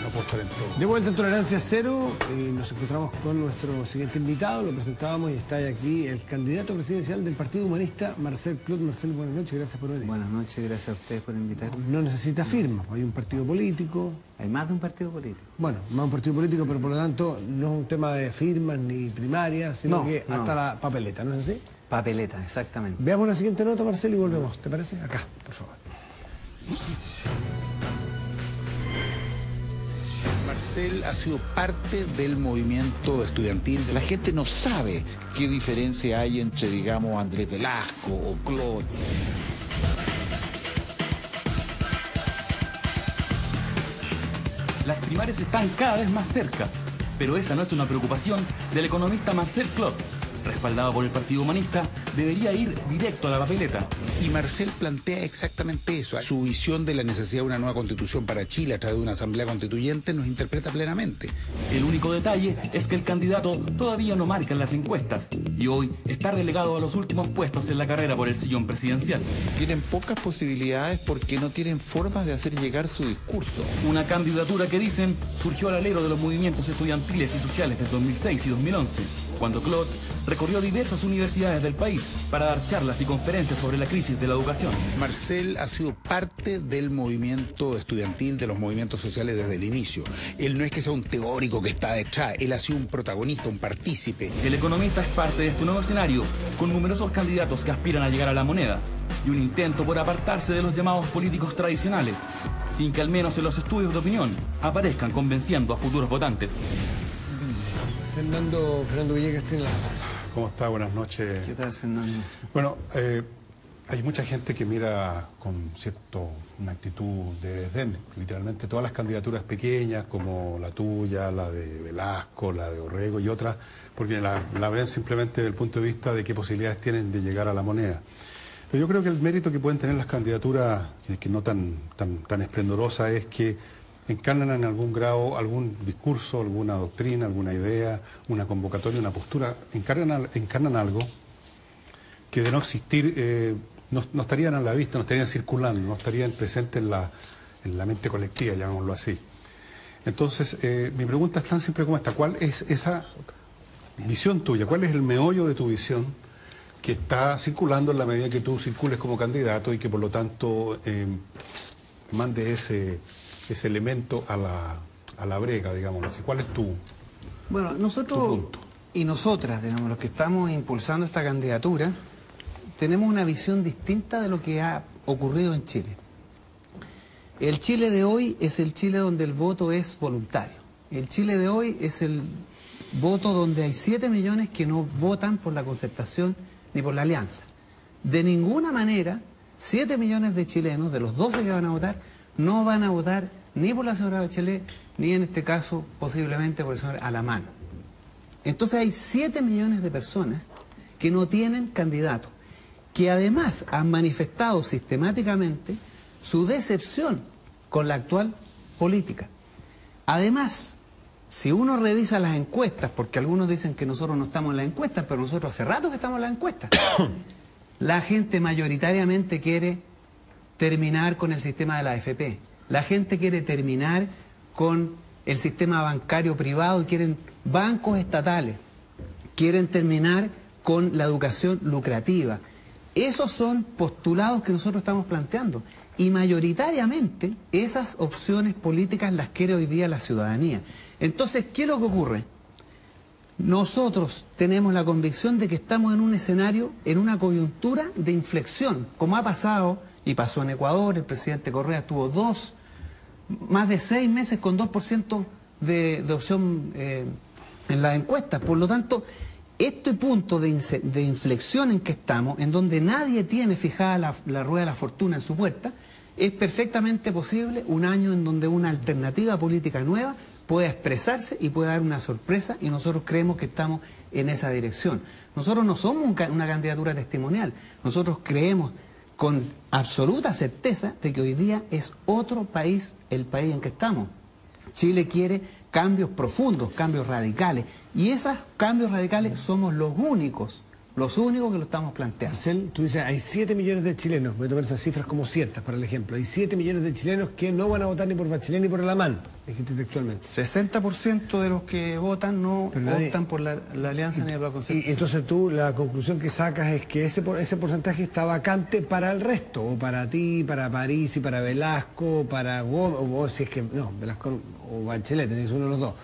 No puedo estar en todo. De vuelta en Tolerancia Cero, nos encontramos con nuestro siguiente invitado, lo presentábamos y está aquí el candidato presidencial del Partido Humanista, Marcel Clot. Marcel, buenas noches, gracias por venir. Buenas noches, gracias a ustedes por invitarme. No necesita firmas, hay un partido político. Hay más de un partido político. Bueno, más de un partido político, pero por lo tanto no es un tema de firmas ni primarias, sino que hasta la papeleta, ¿no es así? Papeleta, exactamente. Veamos la siguiente nota, Marcel, y volvemos. ¿Te parece? Acá, por favor. Marcel ha sido parte del movimiento estudiantil. La gente no sabe qué diferencia hay entre, digamos, Andrés Velasco o Clot. Las primarias están cada vez más cerca, pero esa no es una preocupación del economista Marcel Clot. Respaldado por el Partido Humanista, debería ir directo a la papeleta. Y Marcel plantea exactamente eso. Su visión de la necesidad de una nueva constitución para Chile a través de una asamblea constituyente nos interpreta plenamente. El único detalle es que el candidato todavía no marca en las encuestas y hoy está relegado a los últimos puestos en la carrera por el sillón presidencial. Tienen pocas posibilidades porque no tienen formas de hacer llegar su discurso. Una candidatura que dicen surgió al alero de los movimientos estudiantiles y sociales de 2006 y 2011, cuando Clot recorrió diversas universidades del país para dar charlas y conferencias sobre la crisis de la educación. Marcel ha sido parte del movimiento estudiantil, de los movimientos sociales desde el inicio. Él no es que sea un teórico que está detrás, él ha sido un protagonista, un partícipe. El economista es parte de este nuevo escenario, con numerosos candidatos que aspiran a llegar a la moneda y un intento por apartarse de los llamados políticos tradicionales, sin que al menos en los estudios de opinión aparezcan convenciendo a futuros votantes. Fernando Villegas tiene la... ¿Cómo está? Buenas noches. ¿Qué tal, Fernando? Bueno, hay mucha gente que mira con una actitud de desdén. Literalmente todas las candidaturas pequeñas, como la tuya, la de Velasco, la de Orrego y otras, porque la ven simplemente desde el punto de vista de qué posibilidades tienen de llegar a la moneda. Pero yo creo que el mérito que pueden tener las candidaturas, que no tan esplendorosa, es que encarnan en algún grado algún discurso, alguna doctrina, alguna idea, una convocatoria, una postura, encarnan algo que de no existir no estarían a la vista, no estarían circulando, no estarían presentes en la mente colectiva, llamémoslo así. Entonces, mi pregunta es tan simple como esta: ¿cuál es esa visión tuya? ¿Cuál es el meollo de tu visión que está circulando en la medida que tú circules como candidato y que por lo tanto mande ese elemento a la brega, digámoslo así? ¿Cuál es Bueno, nosotros tu punto? Y nosotras, digamos, los que estamos impulsando esta candidatura, tenemos una visión distinta de lo que ha ocurrido en Chile. El Chile de hoy es el Chile donde el voto es voluntario. El Chile de hoy es el voto donde hay 7 millones que no votan por la Concertación ni por la Alianza. De ninguna manera, 7 millones de chilenos, de los 12 que van a votar, no van a votar ni por la señora Bachelet, ni en este caso posiblemente por el señor Alamán. Entonces hay 7 millones de personas que no tienen candidato, que además han manifestado sistemáticamente su decepción con la actual política. Además, si uno revisa las encuestas, porque algunos dicen que nosotros no estamos en las encuestas, pero nosotros hace rato que estamos en las encuestas, la gente mayoritariamente quiere terminar con el sistema de la AFP. La gente quiere terminar con el sistema bancario privado y quieren bancos estatales. Quieren terminar con la educación lucrativa. Esos son postulados que nosotros estamos planteando. Y mayoritariamente esas opciones políticas las quiere hoy día la ciudadanía. Entonces, ¿qué es lo que ocurre? Nosotros tenemos la convicción de que estamos en un escenario, en una coyuntura de inflexión, como ha pasado y pasó en Ecuador. El presidente Correa estuvo más de 6 meses con 2% de opción en las encuestas. Por lo tanto, este punto de inflexión en que estamos, en donde nadie tiene fijada la rueda de la fortuna en su puerta, es perfectamente posible un año en donde una alternativa política nueva pueda expresarse y pueda dar una sorpresa, y nosotros creemos que estamos en esa dirección. Nosotros no somos una candidatura testimonial, nosotros creemos con absoluta certeza de que hoy día es otro país el país en que estamos. Chile quiere cambios profundos, cambios radicales, y esos cambios radicales somos los únicos Los únicos que lo estamos planteando. Marcel, tú dices, hay 7 millones de chilenos, voy a tomar esas cifras como ciertas para el ejemplo, hay 7 millones de chilenos que no van a votar ni por Bachelet ni por el AMAN, dijiste textualmente. 60% de los que votan no optan por la alianza ni por la concertación. Y entonces tú, la conclusión que sacas es que ese porcentaje está vacante para el resto, o para ti, para París y para Velasco, para Gómez, o si es que, no, Velasco o Bachelet, tenés uno de los dos.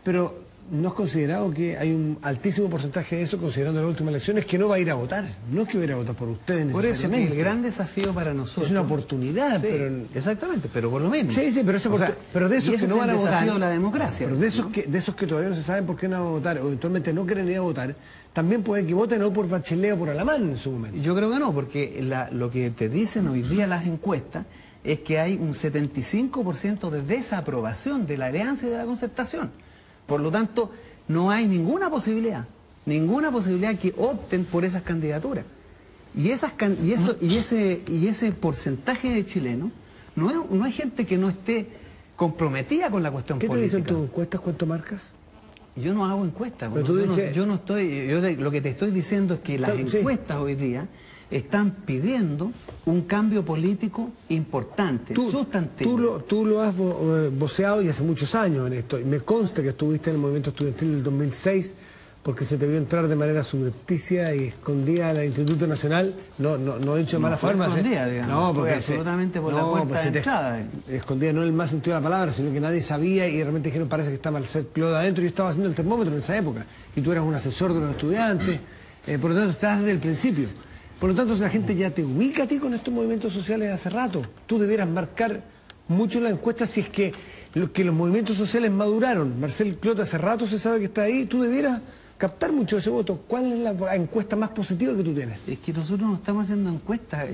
Pero ¿no has considerado que hay un altísimo porcentaje de eso, considerando las últimas elecciones, que no va a ir a votar? No es que va a ir a votar por ustedes por eso, necesariamente. el gran desafío para nosotros... Es una oportunidad, sí, pero... Exactamente, pero por lo menos. Sí, pero, eso pero de esos que no van a votar... es el desafío de la democracia. Pero de esos que todavía no se saben por qué no van a votar, o eventualmente no quieren ir a votar, también puede que voten o por Bachelet o por Alamán en su momento. Yo creo que no, porque lo que te dicen hoy día las encuestas es que hay un 75% de desaprobación de la alianza y de la concertación. Por lo tanto, no hay ninguna posibilidad que opten por esas candidaturas. Y ese porcentaje de chilenos, no hay gente que no esté comprometida con la cuestión política. ¿Qué te dicen tus encuestas? ¿Cuánto marcas? Yo no hago encuestas. Pero tú dices... Lo que te estoy diciendo es que las encuestas hoy día están pidiendo un cambio político importante, sustantivo. Tú lo has voceado y hace muchos años en esto. Y me consta que estuviste en el movimiento estudiantil del 2006 porque se te vio entrar de manera subrepticia y escondida al Instituto Nacional. No he dicho de mala forma. No, porque absolutamente por la puerta de entrada. Escondida no en el más sentido de la palabra, sino que nadie sabía y de repente dijeron parece que está Marcel Clot adentro. Yo estaba haciendo el termómetro en esa época y tú eras un asesor de los estudiantes. Por lo tanto, estabas desde el principio. Por lo tanto, la gente ya te ubica a ti con estos movimientos sociales hace rato. Tú debieras marcar mucho en la encuesta si es que los movimientos sociales maduraron. Marcel Clot hace rato se sabe que está ahí. Tú debieras captar mucho ese voto. ¿Cuál es la encuesta más positiva que tú tienes? Es que nosotros no estamos haciendo encuestas.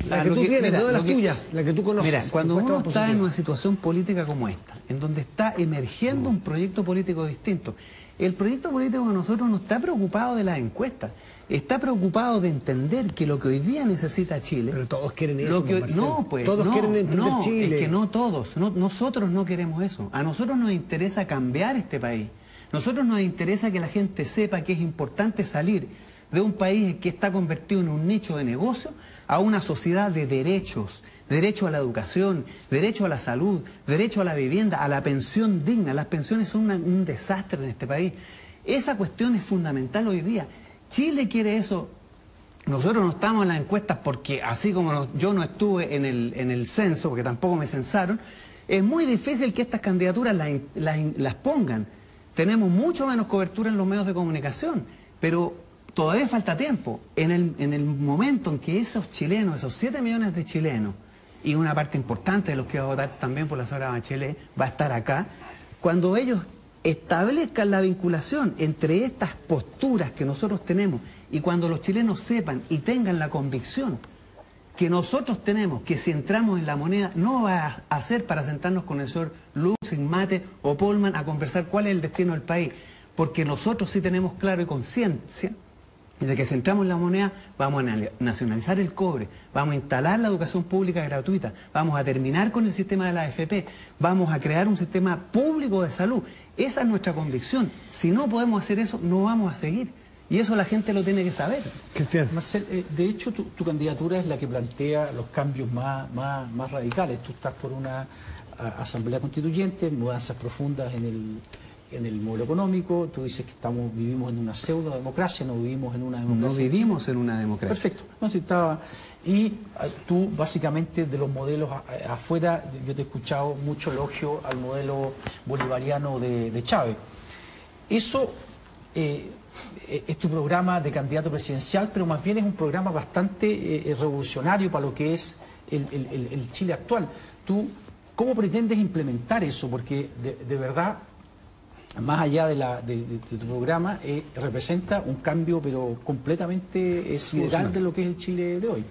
La que tú tienes, no de las tuyas, la que tú conoces. Mira, cuando uno está en una situación política como esta, en donde está emergiendo un proyecto político distinto, el proyecto político de nosotros no está preocupado de las encuestas, está preocupado de entender que lo que hoy día necesita Chile... Pero todos quieren eso, todos quieren entender Chile. Es que no todos, nosotros no queremos eso. A nosotros nos interesa cambiar este país. Nosotros nos interesa que la gente sepa que es importante salir de un país que está convertido en un nicho de negocio a una sociedad de derechos. Derecho a la educación, derecho a la salud, derecho a la vivienda, a la pensión digna. Las pensiones son un desastre en este país. Esa cuestión es fundamental hoy día. Chile quiere eso. Nosotros no estamos en las encuestas porque así como yo no estuve en el censo, porque tampoco me censaron, es muy difícil que estas candidaturas las pongan. Tenemos mucho menos cobertura en los medios de comunicación, pero todavía falta tiempo. En el momento en que esos chilenos, esos 7 millones de chilenos, y una parte importante de los que va a votar también por la señora Bachelet, va a estar acá, cuando ellos establezcan la vinculación entre estas posturas que nosotros tenemos y cuando los chilenos sepan y tengan la convicción que nosotros tenemos, que si entramos en la moneda no va a ser para sentarnos con el señor Luxig, Mate o Polman a conversar cuál es el destino del país, porque nosotros sí tenemos claro y conciencia de que si entramos en la moneda vamos a nacionalizar el cobre, vamos a instalar la educación pública gratuita, vamos a terminar con el sistema de la AFP, vamos a crear un sistema público de salud. Esa es nuestra convicción. Si no podemos hacer eso, no vamos a seguir. Y eso la gente lo tiene que saber. Cristian. Marcel, de hecho tu candidatura es la que plantea los cambios más radicales. Tú estás por una asamblea constituyente, mudanzas profundas en el modelo económico. Tú dices que vivimos en una pseudo democracia, no vivimos en una democracia. No vivimos en una democracia. Perfecto. Y tú básicamente de los modelos afuera, yo te he escuchado mucho elogio al modelo bolivariano de Chávez. Eso es tu programa de candidato presidencial, pero más bien es un programa bastante revolucionario para lo que es el Chile actual. ¿Tú cómo pretendes implementar eso? Porque de verdad, más allá de tu programa, representa un cambio pero completamente sideral de lo que es el Chile de hoy.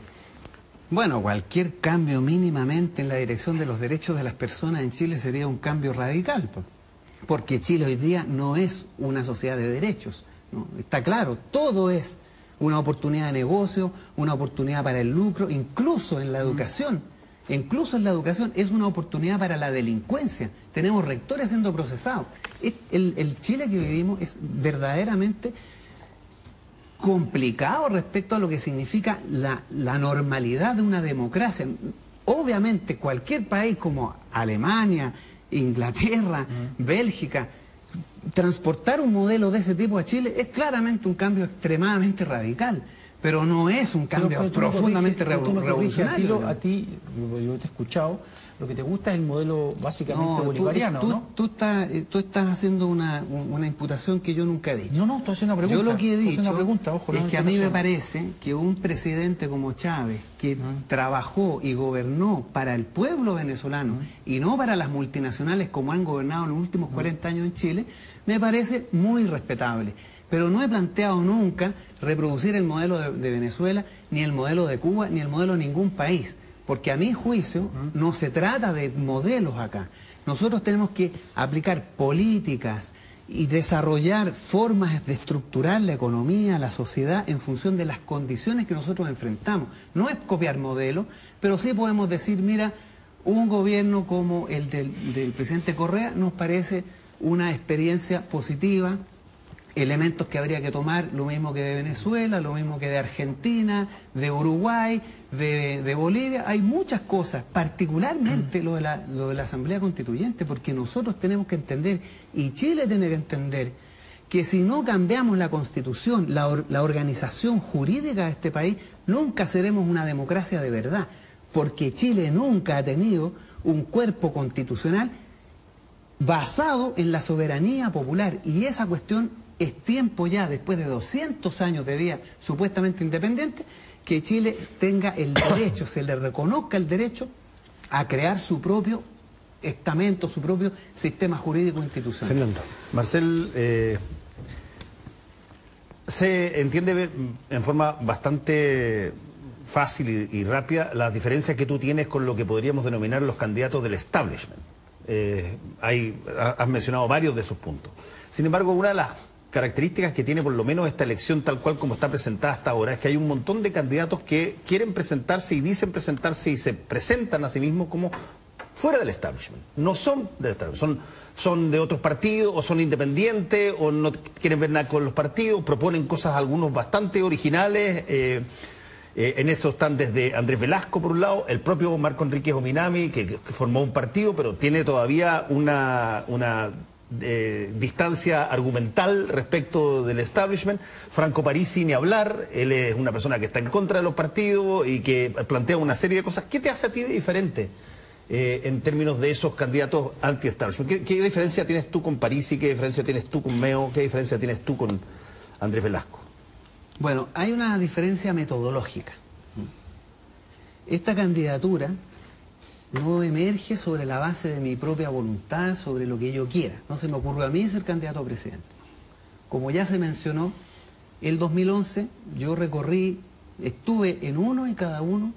Bueno, cualquier cambio mínimamente en la dirección de los derechos de las personas en Chile sería un cambio radical, porque Chile hoy día no es una sociedad de derechos, ¿no? Está claro, todo es una oportunidad de negocio, una oportunidad para el lucro, incluso en la educación. Incluso en la educación es una oportunidad para la delincuencia. Tenemos rectores siendo procesados. El Chile que vivimos es verdaderamente complicado respecto a lo que significa la normalidad de una democracia. Obviamente cualquier país como Alemania, Inglaterra, Bélgica, transportar un modelo de ese tipo a Chile es claramente un cambio extremadamente radical, pero no es un cambio profundamente revolucionario. A ti, yo te he escuchado, lo que te gusta es el modelo básicamente bolivariano, ¿no? Tú estás haciendo una imputación que yo nunca he dicho. No, estoy haciendo una pregunta. Yo lo que he dicho es que a mí me parece que un presidente como Chávez, que trabajó y gobernó para el pueblo venezolano y no para las multinacionales como han gobernado en los últimos 40 años en Chile, me parece muy respetable. Pero no he planteado nunca reproducir el modelo de Venezuela, ni el modelo de Cuba, ni el modelo de ningún país. Porque a mi juicio no se trata de modelos acá. Nosotros tenemos que aplicar políticas y desarrollar formas de estructurar la economía, la sociedad, en función de las condiciones que nosotros enfrentamos. No es copiar modelos, pero sí podemos decir, mira, un gobierno como el del presidente Correa nos parece una experiencia positiva, elementos que habría que tomar, lo mismo que de Venezuela, lo mismo que de Argentina, de Uruguay, de Bolivia. Hay muchas cosas, particularmente lo de la Asamblea Constituyente, porque nosotros tenemos que entender, y Chile tiene que entender, que si no cambiamos la Constitución, la organización jurídica de este país, nunca seremos una democracia de verdad, porque Chile nunca ha tenido un cuerpo constitucional basado en la soberanía popular, y esa cuestión es tiempo ya, después de 200 años de vida supuestamente independiente, que Chile tenga el derecho, se le reconozca el derecho a crear su propio estamento, su propio sistema jurídico institucional. Fernando. Marcel, se entiende en forma bastante fácil y rápida las diferencias que tú tienes con lo que podríamos denominar los candidatos del establishment. Has mencionado varios de esos puntos. Sin embargo, una de las características que tiene por lo menos esta elección tal cual como está presentada hasta ahora es que hay un montón de candidatos que quieren presentarse y dicen presentarse y se presentan a sí mismos como fuera del establishment. No son del establishment, son de otros partidos o son independientes o no quieren ver nada con los partidos, proponen cosas algunos bastante originales. En eso están desde Andrés Velasco por un lado, el propio Marco Enríquez Ominami que formó un partido pero tiene todavía una distancia argumental respecto del establishment. Franco Parisi ni hablar, él es una persona que está en contra de los partidos y que plantea una serie de cosas. ¿Qué te hace a ti de diferente en términos de esos candidatos anti-establishment? ¿Qué diferencia tienes tú con Parisi? ¿Qué diferencia tienes tú con Meo? ¿Qué diferencia tienes tú con Andrés Velasco? Bueno, hay una diferencia metodológica. Esta candidatura no emerge sobre la base de mi propia voluntad, sobre lo que yo quiera. No se me ocurrió a mí ser candidato a presidente. Como ya se mencionó, el 2011 yo estuve en uno y cada uno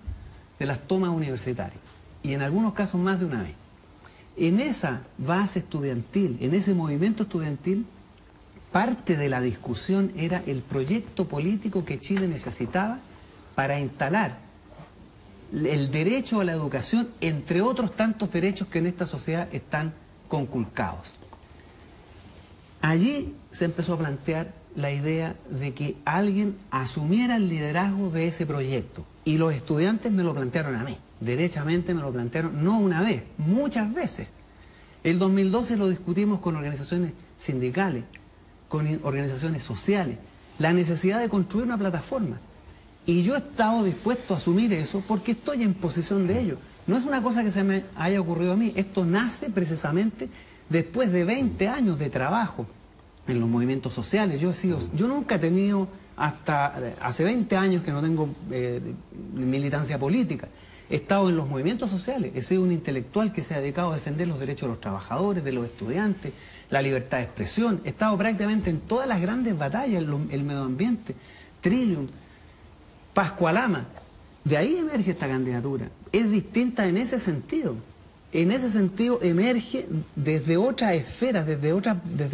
de las tomas universitarias, y en algunos casos más de una vez. En esa base estudiantil, en ese movimiento estudiantil, parte de la discusión era el proyecto político que Chile necesitaba para instalar el derecho a la educación, entre otros tantos derechos que en esta sociedad están conculcados. Allí se empezó a plantear la idea de que alguien asumiera el liderazgo de ese proyecto. Y los estudiantes me lo plantearon a mí, derechamente me lo plantearon, no una vez, muchas veces. El 2012 lo discutimos con organizaciones sindicales, con organizaciones sociales, la necesidad de construir una plataforma. Y yo he estado dispuesto a asumir eso porque estoy en posición de ello. No es una cosa que se me haya ocurrido a mí, esto nace precisamente después de 20 años de trabajo en los movimientos sociales. Yo nunca he tenido, hasta hace 20 años que no tengo militancia política, he estado en los movimientos sociales, he sido un intelectual que se ha dedicado a defender los derechos de los trabajadores, de los estudiantes, la libertad de expresión, he estado prácticamente en todas las grandes batallas, el medio ambiente, Trillium, Pascualama. De ahí emerge esta candidatura. Es distinta en ese sentido. En ese sentido emerge desde otras esferas, desde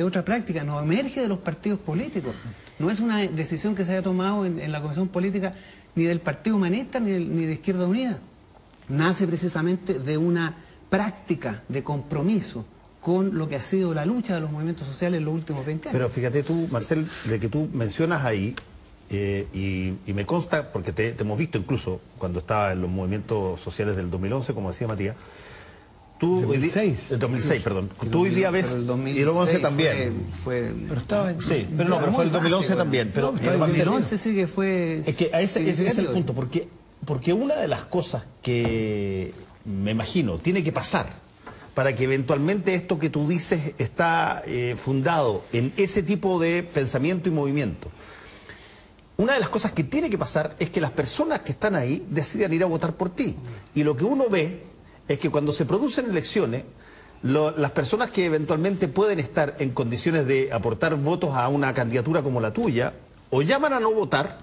otra práctica, no emerge de los partidos políticos. No es una decisión que se haya tomado en la Comisión Política ni del Partido Humanista ni de Izquierda Unida. Nace precisamente de una práctica de compromiso con lo que ha sido la lucha de los movimientos sociales en los últimos 20 años. Pero fíjate tú, Marcel, de que tú mencionas ahí y me consta, porque te hemos visto incluso cuando estaba en los movimientos sociales del 2011, como decía Matías. Tú 2006. El 2006, perdón. Tú hoy día ves, el 2006 y el 2011 también. Pero estaba en... Sí, pero no, pero fue el 2011 también. Pero el 2011 sí que fue... Es que ese es el punto, porque una de las cosas que me imagino tiene que pasar para que eventualmente esto que tú dices está fundado en ese tipo de pensamiento y movimiento. Una de las cosas que tiene que pasar es que las personas que están ahí decidan ir a votar por ti. Y lo que uno ve es que cuando se producen elecciones, las personas que eventualmente pueden estar en condiciones de aportar votos a una candidatura como la tuya, o llaman a no votar,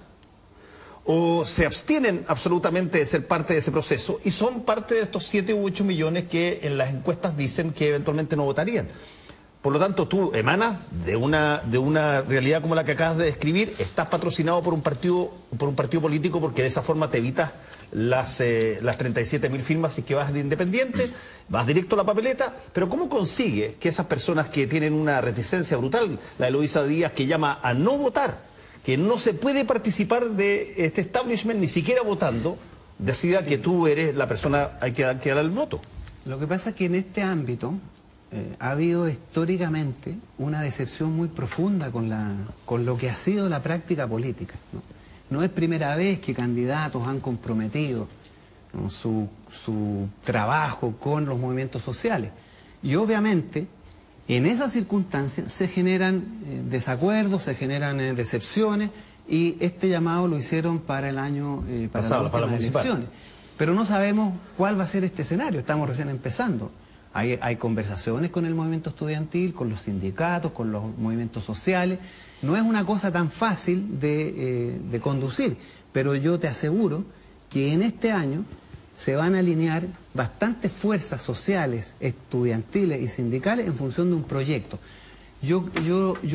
o se abstienen absolutamente de ser parte de ese proceso, y son parte de estos 7 u 8 millones que en las encuestas dicen que eventualmente no votarían. Por lo tanto, tú emanas de una realidad como la que acabas de describir, estás patrocinado por un partido político, porque de esa forma te evitas las 37.000 firmas si es que vas de independiente, vas directo a la papeleta. Pero ¿cómo consigues que esas personas que tienen una reticencia brutal, la de Luisa Díaz, que llama a no votar, que no se puede participar de este establishment ni siquiera votando, decida que tú eres la persona hay que dar el voto? Lo que pasa es que en este ámbito ha habido históricamente una decepción muy profunda con lo que ha sido la práctica política, ¿no? No es primera vez que candidatos han comprometido, ¿no?, su trabajo con los movimientos sociales. Y obviamente, en esas circunstancias se generan desacuerdos, se generan decepciones, y este llamado lo hicieron para el año pasado, para las elecciones. Pero no sabemos cuál va a ser este escenario, estamos recién empezando. Hay conversaciones con el movimiento estudiantil, con los sindicatos, con los movimientos sociales. No es una cosa tan fácil de conducir, pero yo te aseguro que en este año se van a alinear bastantes fuerzas sociales, estudiantiles y sindicales en función de un proyecto. Yo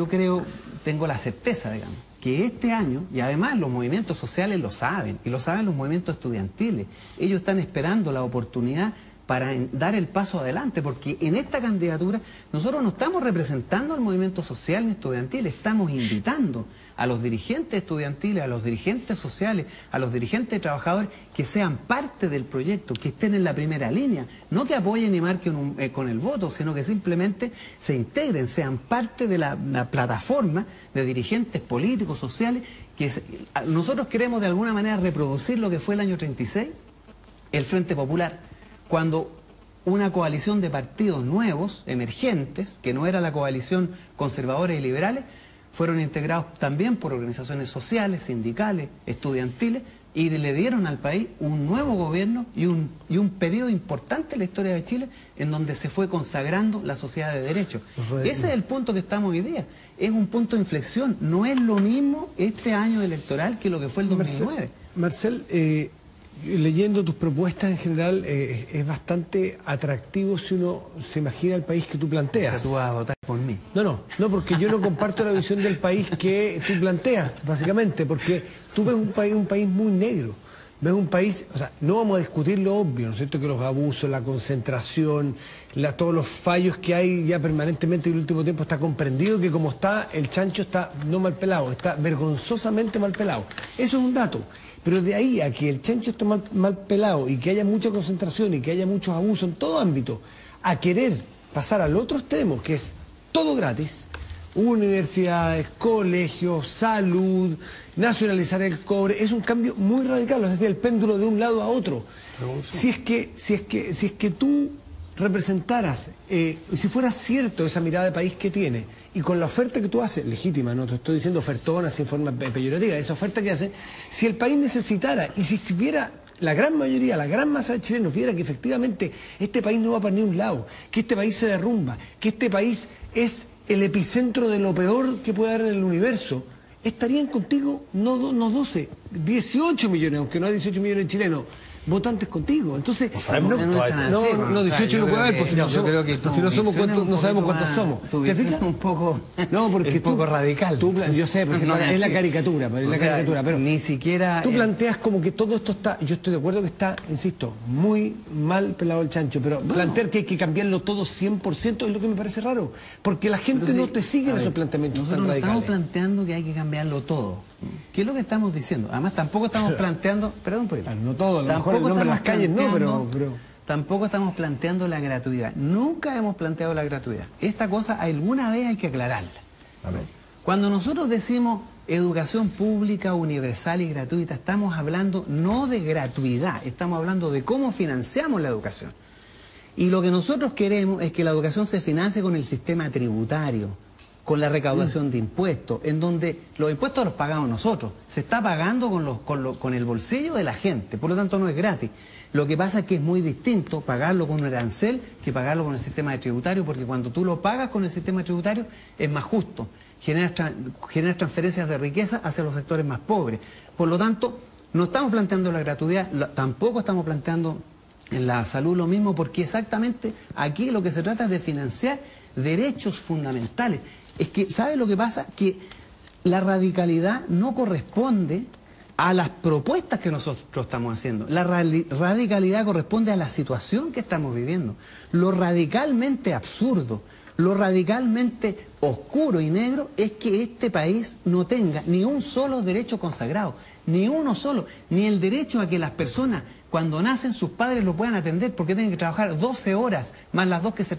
creo, tengo la certeza, digamos, que este año, y además los movimientos sociales lo saben, y lo saben los movimientos estudiantiles, ellos están esperando la oportunidad para dar el paso adelante, porque en esta candidatura nosotros no estamos representando al movimiento social ni estudiantil, estamos invitando a los dirigentes estudiantiles, a los dirigentes sociales, a los dirigentes trabajadores que sean parte del proyecto, que estén en la primera línea, no que apoyen y marquen con el voto, sino que simplemente se integren, sean parte de la plataforma de dirigentes políticos, sociales, que nosotros queremos de alguna manera reproducir lo que fue el año 36, el Frente Popular, cuando una coalición de partidos nuevos, emergentes, que no era la coalición conservadora y liberales, fueron integrados también por organizaciones sociales, sindicales, estudiantiles, y le dieron al país un nuevo gobierno y un periodo importante en la historia de Chile en donde se fue consagrando la sociedad de derecho. Ese es el punto que estamos hoy día. Es un punto de inflexión. No es lo mismo este año electoral que lo que fue el 2009. Marcel, leyendo tus propuestas en general, es bastante atractivo si uno se imagina el país que tú planteas. O sea, tú vas a votar por mí. No, porque yo no comparto la visión del país que tú planteas, básicamente, porque tú ves un país muy negro. Ves un país, o sea, no vamos a discutir lo obvio, ¿no es cierto?, que los abusos, la concentración, todos los fallos que hay ya permanentemente en el último tiempo, está comprendido que como está, el chancho está no mal pelado, está vergonzosamente mal pelado. Eso es un dato. Pero de ahí a que el chancho esté mal pelado y que haya mucha concentración y que haya muchos abusos en todo ámbito, a querer pasar al otro extremo, que es todo gratis, universidades, colegios, salud, nacionalizar el cobre, es un cambio muy radical, es decir, el péndulo de un lado a otro. Si es que tú representaras, si fuera cierto esa mirada de país que tiene, y con la oferta que tú haces, legítima, no te estoy diciendo ofertona sin forma peyorativa, esa oferta que haces, si el país necesitara, y si viera la gran mayoría, la gran masa de chilenos viera que efectivamente este país no va para ningún lado, que este país se derrumba, que este país es el epicentro de lo peor que puede haber en el universo, estarían contigo no 12, 18 millones, aunque no hay 18 millones de chilenos, votantes contigo. Entonces, No sabemos, no, 18 no puede haber, porque yo creo que si no somos cuántos, no sabemos cuántos somos. Tu visión es un poco, no, porque un poco radical. Yo sé, porque es la caricatura, pero ni siquiera... Tú planteas como que todo esto está, yo estoy de acuerdo que está, insisto, muy mal pelado el chancho, pero plantear que hay que cambiarlo todo 100% es lo que me parece raro, porque la gente no te sigue en esos planteamientos tan radicales. Nosotros estamos planteando que hay que cambiarlo todo. ¿Qué es lo que estamos diciendo? Además, tampoco estamos planteando... Perdón, pues, no todo, a lo mejor el nombre de las calles no, pero... Tampoco estamos planteando la gratuidad. Nunca hemos planteado la gratuidad. Esta cosa alguna vez hay que aclararla. A ver. Cuando nosotros decimos educación pública, universal y gratuita, estamos hablando no de gratuidad, estamos hablando de cómo financiamos la educación. Y lo que nosotros queremos es que la educación se financie con el sistema tributario, con la recaudación de impuestos, en donde los impuestos los pagamos nosotros. Se está pagando con el bolsillo de la gente, por lo tanto no es gratis. Lo que pasa es que es muy distinto pagarlo con un arancel que pagarlo con el sistema tributario, porque cuando tú lo pagas con el sistema tributario es más justo, generas transferencias de riqueza hacia los sectores más pobres. Por lo tanto, no estamos planteando la gratuidad, tampoco estamos planteando en la salud lo mismo, porque exactamente aquí lo que se trata es de financiar derechos fundamentales. Es que, ¿sabe lo que pasa? Que la radicalidad no corresponde a las propuestas que nosotros estamos haciendo. La radicalidad corresponde a la situación que estamos viviendo. Lo radicalmente absurdo, lo radicalmente oscuro y negro es que este país no tenga ni un solo derecho consagrado, ni uno solo, ni el derecho a que las personas cuando nacen sus padres lo puedan atender porque tienen que trabajar 12 horas más las 2 que se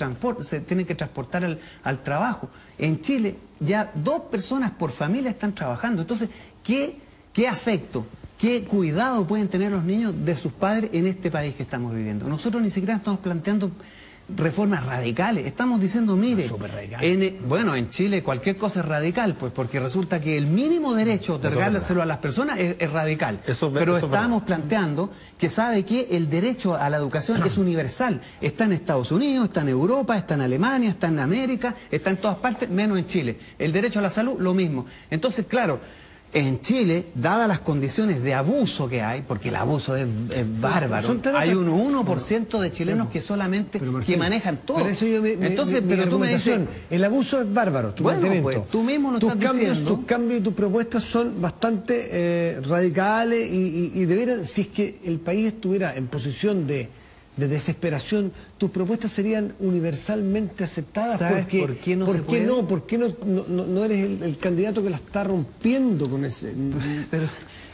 tienen que transportar al trabajo. En Chile ya 2 personas por familia están trabajando. Entonces, ¿qué afecto, qué cuidado pueden tener los niños de sus padres en este país que estamos viviendo? Nosotros ni siquiera estamos planteando reformas radicales, estamos diciendo, mire, en Chile cualquier cosa es radical, pues porque resulta que el mínimo derecho de otorgárselo a las personas es radical. Pero estamos planteando que sabe que el derecho a la educación es universal. Está en Estados Unidos, está en Europa, está en Alemania, está en América, está en todas partes, menos en Chile. El derecho a la salud, lo mismo. Entonces, claro, en Chile, dadas las condiciones de abuso que hay, porque el abuso es bárbaro, hay un 1% de chilenos que solamente que manejan todo. Pero eso entonces, pero tú me dices, el abuso es bárbaro, tu planteamiento. Pues, tú mismo lo estás diciendo. Tus cambios y tus propuestas son bastante radicales y debieran, si es que el país estuviera en posición de desesperación, tus propuestas serían universalmente aceptadas. ¿Sabes por qué no se puede? ¿Por qué no eres el candidato que la está rompiendo con ese? Pero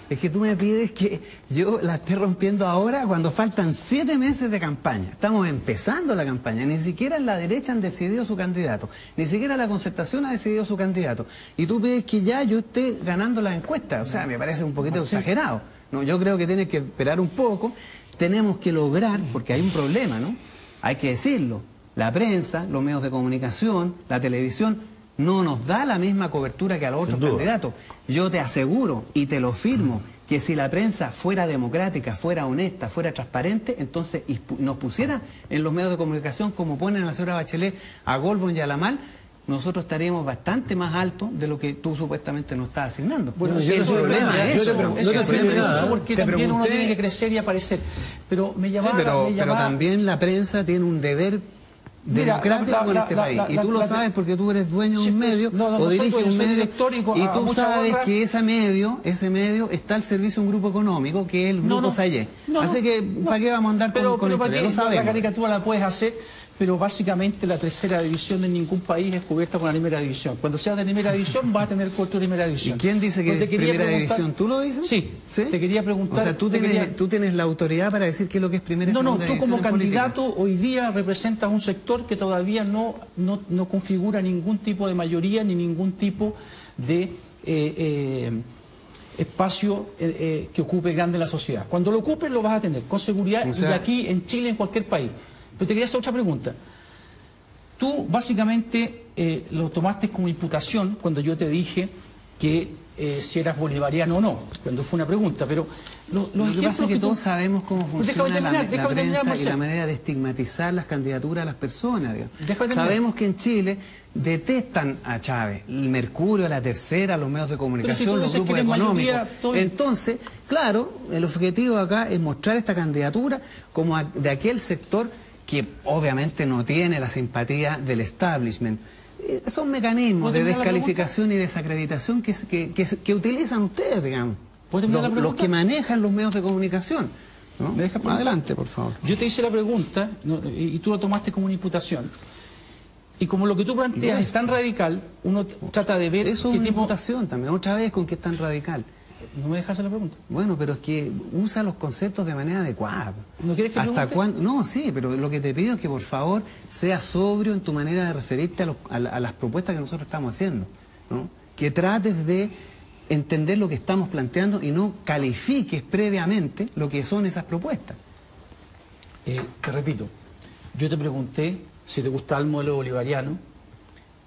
es que tú me pides que yo la esté rompiendo ahora cuando faltan 7 meses de campaña. Estamos empezando la campaña. Ni siquiera en la derecha han decidido su candidato. Ni siquiera la Concertación ha decidido su candidato. Y tú pides que ya yo esté ganando la encuesta. O sea, me parece un poquito exagerado. No, yo creo que tienes que esperar un poco. Tenemos que lograr, porque hay un problema, ¿no? Hay que decirlo. La prensa, los medios de comunicación, la televisión, no nos da la misma cobertura que a los otros candidatos. Yo te aseguro y te lo firmo que si la prensa fuera democrática, fuera honesta, fuera transparente, entonces nos pusiera en los medios de comunicación como ponen a la señora Bachelet, a Goldborn y a Lamal, nosotros estaríamos bastante más altos de lo que tú supuestamente nos estás asignando. Bueno, el problema es eso. Porque también uno tiene que crecer y aparecer. Pero me llamaba... Pero también la prensa tiene un deber democrático con este país. Y tú lo sabes porque tú eres dueño de un medio o diriges un medio. Y tú sabes que ese medio está al servicio de un grupo económico que es el Grupo Sayé. Así que, ¿para qué vamos a andar con esto? La caricatura la puedes hacer, pero básicamente la tercera división de ningún país es cubierta con la primera división. Cuando seas de primera división vas a tener cobertura de primera división. ¿Y quién dice que es primera división? ¿Tú lo dices? Sí. Te quería preguntar... O sea, tú tienes la autoridad para decir qué es lo que es primera y segunda división. No, tú como candidato hoy día representas un sector que todavía no configura ningún tipo de mayoría ni ningún tipo de espacio que ocupe grande en la sociedad. Cuando lo ocupes lo vas a tener, con seguridad, y aquí en Chile, en cualquier país. Pero te quería hacer otra pregunta. Tú básicamente lo tomaste como imputación cuando yo te dije que si eras bolivariano o no, cuando fue una pregunta, pero lo que pasa es que todos sabemos cómo funciona la prensa y la manera de estigmatizar las candidaturas a las personas. Sabemos que en Chile detestan a Chávez, el Mercurio, la Tercera, los medios de comunicación, los grupos económicos. Entonces, claro, el objetivo acá es mostrar esta candidatura como de aquel sector que obviamente no tiene la simpatía del establishment. Son mecanismos de descalificación y desacreditación que utilizan ustedes, digamos, los que manejan los medios de comunicación, ¿no? ¿Me dejas adelante, por favor? Yo te hice la pregunta, ¿no? Y tú lo tomaste como una imputación. Y como lo que tú planteas es tan radical, uno trata de ver... Eso es una imputación también, otra vez con que es tan radical. ¿No me dejas hacer la pregunta? Bueno, pero es que usa los conceptos de manera adecuada. ¿No quieres que ¿Hasta pregunte? cuándo? No, sí, pero lo que te pido es que por favor seas sobrio en tu manera de referirte a las propuestas que nosotros estamos haciendo, ¿no? Que trates de entender lo que estamos planteando y no califiques previamente lo que son esas propuestas. Te repito, yo te pregunté si te gustaba el modelo bolivariano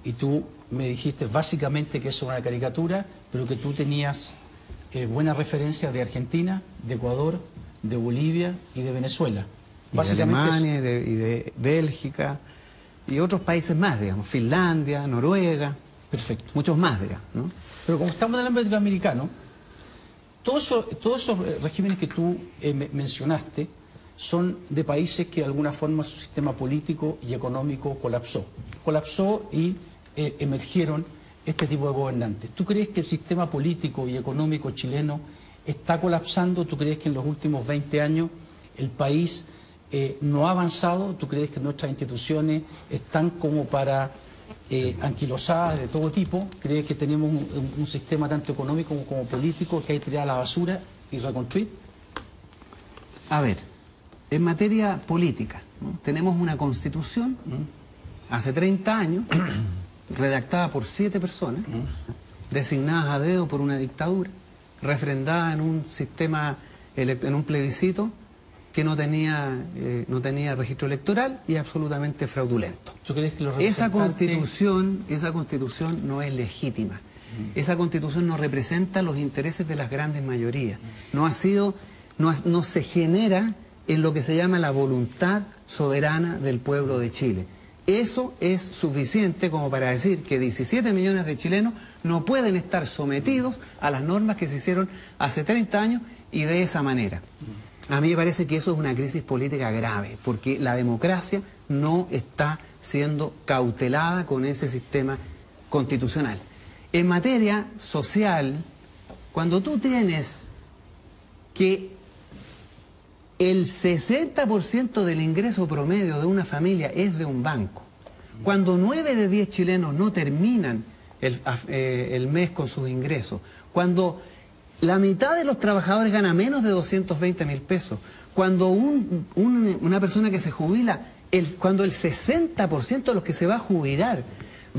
y tú me dijiste básicamente que eso era una caricatura, pero que tú tenías buenas referencias de Argentina, de Ecuador, de Bolivia y de Venezuela. Y de Alemania y de Bélgica y otros países más, digamos, Finlandia, Noruega. Perfecto. Muchos más, digamos, ¿no? Pero como estamos en el ámbito latinoamericano, todos esos regímenes que tú mencionaste son de países que de alguna forma su sistema político y económico colapsó. Colapsó y emergieron este tipo de gobernantes. ¿Tú crees que el sistema político y económico chileno está colapsando? ¿Tú crees que en los últimos 20 años el país no ha avanzado? ¿Tú crees que nuestras instituciones están como para anquilosadas de todo tipo? ¿Crees que tenemos un sistema tanto económico como político que hay que tirar a la basura y reconstruir? A ver, en materia política, ¿no? Tenemos una constitución hace 30 años redactada por 7 personas, designadas a dedo por una dictadura, refrendada en un sistema, en un plebiscito que no tenía registro electoral y absolutamente fraudulento. ¿Tú crees que los esa constitución no es legítima. Esa constitución no representa los intereses de las grandes mayorías. No se genera en lo que se llama la voluntad soberana del pueblo de Chile. Eso es suficiente como para decir que 17 millones de chilenos no pueden estar sometidos a las normas que se hicieron hace 30 años y de esa manera. A mí me parece que eso es una crisis política grave, porque la democracia no está siendo cautelada con ese sistema constitucional. En materia social, cuando tú tienes que el 60% del ingreso promedio de una familia es de un banco, cuando 9 de 10 chilenos no terminan el mes con sus ingresos, cuando la mitad de los trabajadores gana menos de 220.000 pesos, cuando una persona que se jubila, cuando el 60% de los que se va a jubilar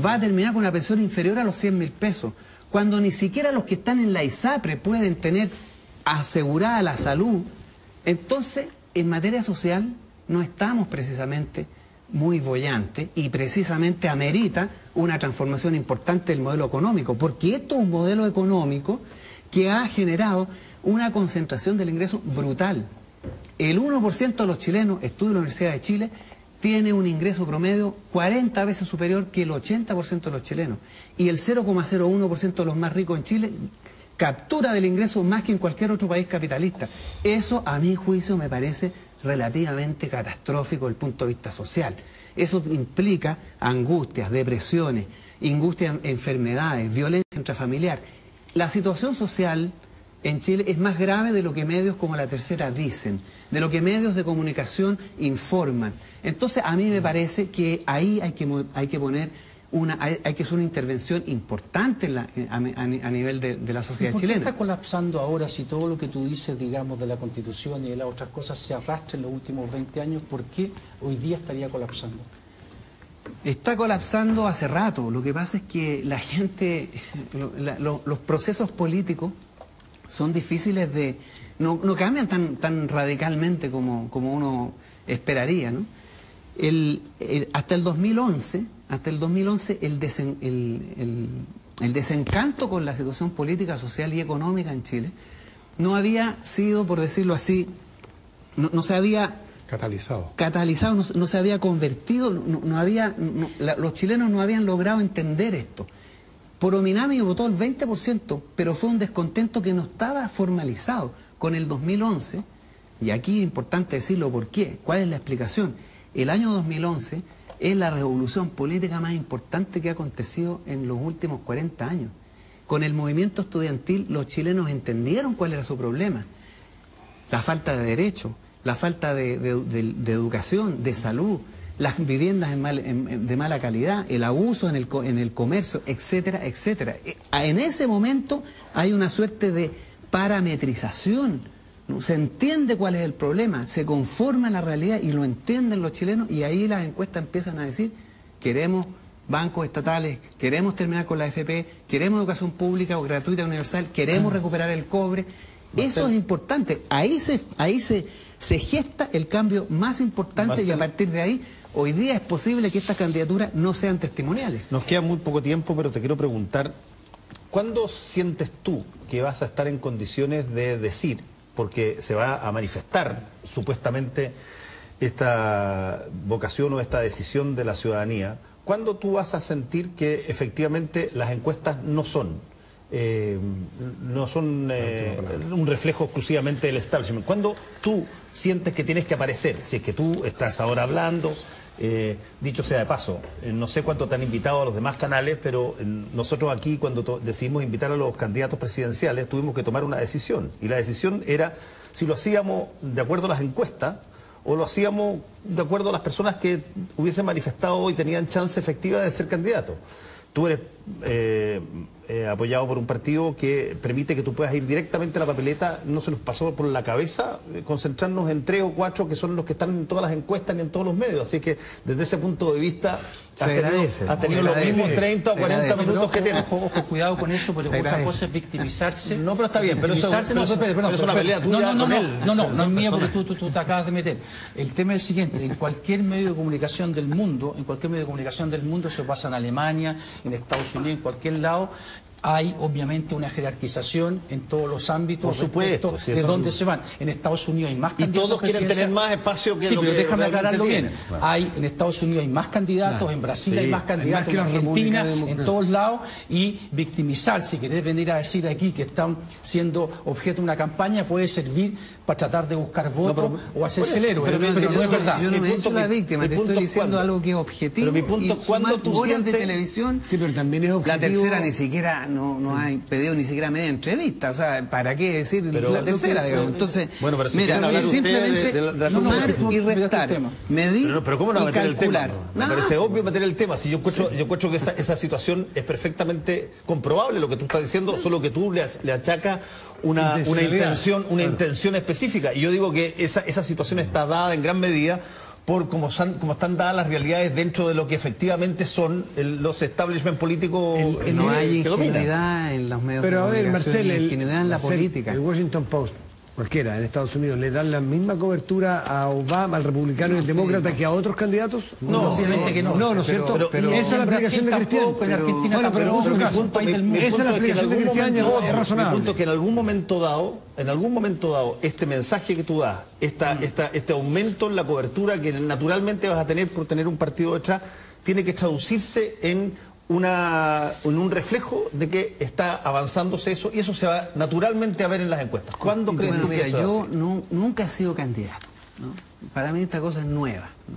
va a terminar con una pensión inferior a los 100.000 pesos, cuando ni siquiera los que están en la ISAPRE pueden tener asegurada la salud, entonces en materia social no estamos precisamente muy bollantes y precisamente amerita una transformación importante del modelo económico, porque esto es un modelo económico que ha generado una concentración del ingreso brutal. El 1% de los chilenos, estudia la Universidad de Chile, tiene un ingreso promedio 40 veces superior que el 80% de los chilenos. Y el 0,01% de los más ricos en Chile captura del ingreso más que en cualquier otro país capitalista. Eso, a mi juicio, me parece relativamente catastrófico desde el punto de vista social. Eso implica angustias, depresiones, enfermedades, violencia intrafamiliar. La situación social en Chile es más grave de lo que medios como La Tercera dicen, de lo que medios de comunicación informan. Entonces, a mí me parece que ahí hay que poner hay que hacer una intervención importante a nivel de la sociedad chilena. ¿Por qué está colapsando ahora si todo lo que tú dices, digamos, de la Constitución y de las otras cosas se arrastra en los últimos 20 años? ¿Por qué hoy día estaría colapsando? Está colapsando hace rato. Lo que pasa es que la gente, los procesos políticos son difíciles de... No cambian tan radicalmente como uno esperaría, ¿no? Hasta el 2011 el desencanto con la situación política, social y económica en Chile no había sido, por decirlo así, no se había Catalizado, no se había convertido, los chilenos no habían logrado entender esto. Por Ominami votó el 20%, pero fue un descontento que no estaba formalizado. Con el 2011, y aquí es importante decirlo por qué, cuál es la explicación. El año 2011 es la revolución política más importante que ha acontecido en los últimos 40 años. Con el movimiento estudiantil los chilenos entendieron cuál era su problema. La falta de derechos, la falta de educación, de salud, las viviendas de mala calidad, el abuso en el comercio, etcétera, etcétera. En ese momento hay una suerte de parametrización, ¿no? Se entiende cuál es el problema, se conforma la realidad y lo entienden los chilenos, y ahí las encuestas empiezan a decir: queremos bancos estatales, queremos terminar con la AFP, queremos educación pública o gratuita universal, queremos recuperar el cobre. Eso es importante, ahí se gesta el cambio más importante, y a partir de ahí hoy día es posible que estas candidaturas no sean testimoniales. Nos queda muy poco tiempo, pero te quiero preguntar, ¿cuándo sientes tú que vas a estar en condiciones de decir, porque se va a manifestar supuestamente esta vocación o esta decisión de la ciudadanía, ¿cuándo tú vas a sentir que efectivamente las encuestas no son un reflejo exclusivamente del establishment? ¿Cuándo tú sientes que tienes que aparecer? Si es que tú estás ahora hablando, dicho sea de paso, no sé cuánto te han invitado a los demás canales, pero nosotros aquí, cuando decidimos invitar a los candidatos presidenciales, tuvimos que tomar una decisión, y la decisión era si lo hacíamos de acuerdo a las encuestas o lo hacíamos de acuerdo a las personas que hubiesen manifestado y tenían chance efectiva de ser candidatos. Tú eres apoyado por un partido que permite que tú puedas ir directamente a la papeleta. No se nos pasó por la cabeza concentrarnos en 3 o 4 que son los que están en todas las encuestas y en todos los medios. Así que desde ese punto de vista has tenido los mismos 30 o 40 minutos que tienes. Ojo, cuidado con eso, porque otra cosa es victimizarse. No, pero está bien, pero eso es una pelea tuya con él. No es mía, porque tú te acabas de meter. El tema es el siguiente: en cualquier medio de comunicación del mundo, eso pasa en Alemania, en Estados Unidos, en cualquier lado, hay obviamente una jerarquización en todos los ámbitos. Por supuesto, si de dónde se van. En Estados Unidos hay más candidatos. Y todos quieren tener más espacio que sí, lo pero que déjame aclararlo bien. Bueno. En Estados Unidos hay más candidatos, en Brasil hay más candidatos, en Argentina, en todos lados, y victimizar, si querés venir a decir aquí que están siendo objeto de una campaña, puede servir para tratar de buscar votos o hacerse el héroe. Pero no es verdad. Yo no me he hecho la víctima, te estoy diciendo algo que es objetivo. Pero mi punto es cuando tú sientes de televisión. Sí, pero también es objetivo. La tercera ni siquiera no hay pedido ni siquiera media entrevista, o sea, ¿para qué decir la tercera, digamos? Entonces, bueno, pero si mira, es simplemente sumar y restar, medir pero ¿cómo no va a meter calcular. El tema? Me parece obvio meter el tema. Si yo encuentro que esa situación es perfectamente comprobable, lo que tú estás diciendo, solo que tú le achacas una intención específica. Y yo digo que esa situación está dada en gran medida por cómo están dadas las realidades dentro de lo que efectivamente son los establishment políticos. No hay ingenuidad en los medios de comunicación, Marcel, ingenuidad en la política. El Washington Post, cualquiera, en Estados Unidos, ¿le dan la misma cobertura a Obama, al republicano y al demócrata, que a otros candidatos? No, obviamente que no. No, ¿no es cierto? Pero esa es la explicación de Cristian. En Argentina tampoco, esa es la explicación de Cristian, es razonable. Mi punto es que en algún momento dado, este mensaje que tú das, este aumento en la cobertura que naturalmente vas a tener por tener un partido detrás, tiene que traducirse en un reflejo de que está avanzándose eso, y eso se va naturalmente a ver en las encuestas. ¿Cuándo crees tú que eso yo nunca he sido candidato, ¿no? Para mí esta cosa es nueva, ¿no?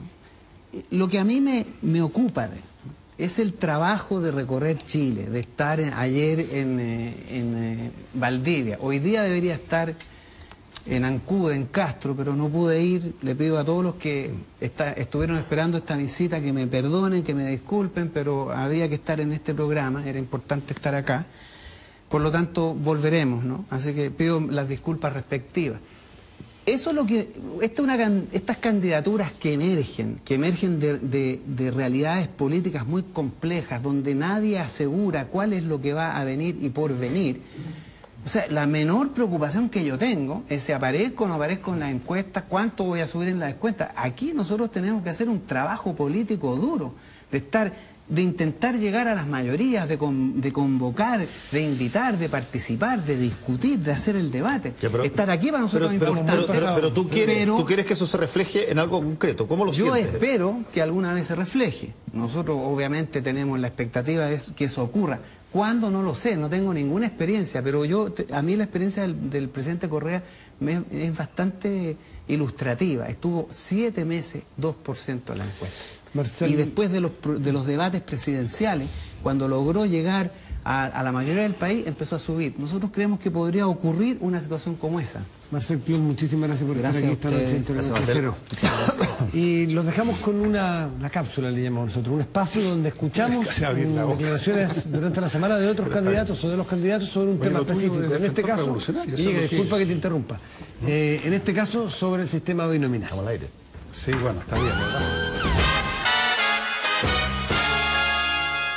Lo que a mí me ocupa es el trabajo de recorrer Chile, de estar ayer en Valdivia. Hoy día debería estar en Ancud, en Castro, pero no pude ir. Le pido a todos los que estuvieron esperando esta visita que me perdonen, que me disculpen, pero había que estar en este programa, era importante estar acá. Por lo tanto, volveremos, ¿no? Así que pido las disculpas respectivas. Eso es lo que... Estas candidaturas que emergen de realidades políticas muy complejas, donde nadie asegura cuál es lo que va a venir y por venir. O sea, la menor preocupación que yo tengo es si aparezco o no aparezco en las encuestas, cuánto voy a subir en las encuestas. Aquí nosotros tenemos que hacer un trabajo político duro, de intentar llegar a las mayorías, de convocar, de invitar, de participar, de discutir, de hacer el debate. Ya, estar aquí para nosotros es importante. Pero tú quieres que eso se refleje en algo concreto. ¿Cómo lo sientes? Yo espero que alguna vez se refleje. Nosotros obviamente tenemos la expectativa de que eso ocurra. ¿Cuándo? No lo sé, no tengo ninguna experiencia, pero a mí la experiencia del presidente Correa es bastante ilustrativa. Estuvo 7 meses, 2% en la encuesta. Marcelo. Y después de los debates presidenciales, cuando logró llegar a la mayoría del país, empezó a subir. Nosotros creemos que podría ocurrir una situación como esa. Marcel Clun, muchísimas gracias por estar aquí esta noche en Televisión. Y los dejamos con la cápsula, le llamamos nosotros, un espacio donde escuchamos declaraciones durante la semana de otros candidatos o de los candidatos sobre un tema específico. En este caso, disculpa que te interrumpa, en este caso sobre el sistema binominal. Estamos al aire. Sí, bueno, está bien, ¿verdad?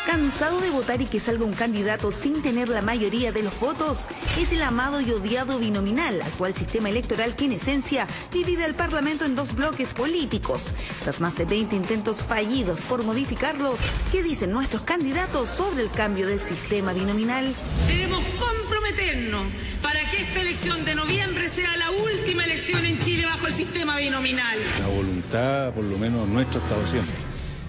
¿Cansado de votar y que salga un candidato sin tener la mayoría de los votos? Es el amado y odiado binominal, actual sistema electoral que en esencia divide al Parlamento en 2 bloques políticos. Tras más de 20 intentos fallidos por modificarlo, ¿qué dicen nuestros candidatos sobre el cambio del sistema binominal? Debemos comprometernos para que esta elección de noviembre sea la última elección en Chile bajo el sistema binominal. La voluntad, por lo menos nuestra, ha estado siempre.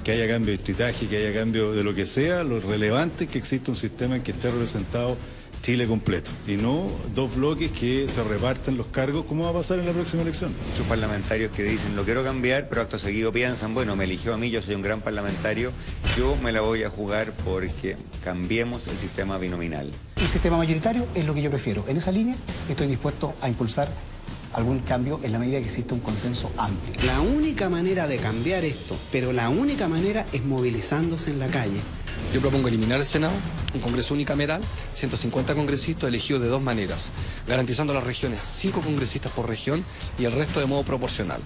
Que haya cambio de distritaje, que haya cambio de lo que sea, lo relevante es que exista un sistema en que esté representado Chile completo y no 2 bloques que se reparten los cargos, como va a pasar en la próxima elección. Muchos parlamentarios que dicen lo quiero cambiar, pero acto seguido piensan, bueno, me eligió a mí, yo soy un gran parlamentario, yo me la voy a jugar porque cambiemos el sistema binominal. Un sistema mayoritario es lo que yo prefiero. En esa línea estoy dispuesto a impulsar algún cambio en la medida que existe un consenso amplio. La única manera de cambiar esto, pero la única manera es movilizándose en la calle. Yo propongo eliminar el Senado, un Congreso unicameral, 150 congresistas elegidos de 2 maneras, garantizando a las regiones 5 congresistas por región y el resto de modo proporcional.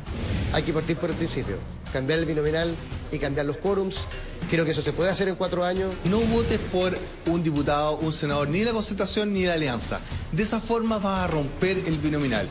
Hay que partir por el principio, cambiar el binominal y cambiar los quórums. Creo que eso se puede hacer en 4 años. No votes por un diputado, un senador, ni de la Concertación ni de la Alianza. De esa forma vas a romper el binominal.